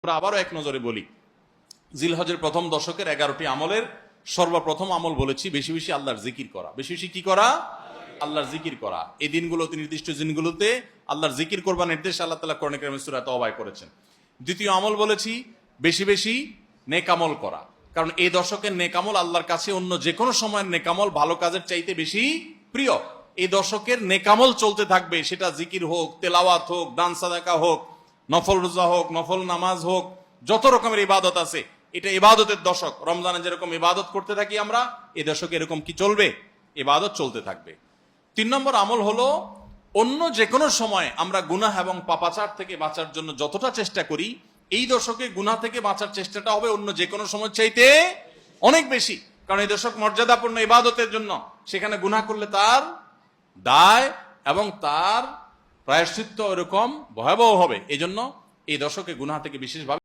আমরা আবারও এক নজরে বলি, জিলহজের প্রথম দশকের 11টি আমলের সর্বপ্রথম আমল বলেছি বেশি বেশি আল্লাহর জিকির করা। বেশি বেশি কি করা? আল্লাহর জিকির করা। এই দিনগুলোতে, নির্দিষ্ট দিনগুলোতে আল্লাহর জিকির করবার নির্দেশ আল্লাহ তাআলা কোরআনে কারিমে সূরা তাওবায় করেছেন। দ্বিতীয় আমল বলেছি বেশি বেশি নেক আমল করা, কারণ এই দশকের নেক আমল আল্লাহর কাছে অন্য যে কোনো সময়ের নেক আমল ভালো কাজের চাইতে বেশি প্রিয়। এই দশকের নেক আমল চলতে থাকবে, সেটা জিকির হোক, তেলাওয়াত হোক, দান সাদাকা হোক, নফল রোজা হোক, নফল নামাজ হোক, যত রকমের ইবাদত আছে, এটা ইবাদতের দশক। রমজানে যেরকম ইবাদত করতে থাকি আমরা, এই দশকে এরকম কি চলবে? ইবাদত চলতে থাকবে। 3 নম্বর আমল হলো, অন্য যে কোনো সময় আমরা গুনাহ এবং পাপাচার থেকে বাঁচার জন্য যতটা চেষ্টা করি, এই দশকে গুনাহ থেকে বাঁচার চেষ্টাটা হবে অন্য যে কোনো সময় চাইতে অনেক বেশি। কারণ এই দশক মর্যাদাপূর্ণ ইবাদতের জন্য, সেখানে গুনাহ করলে তার দায় এবং তার প্রায়শ্চিত্ত এরকম ভয়াবহ হবে। এই জন্য এই দশকে গুনাহ থেকে বিশেষভাবে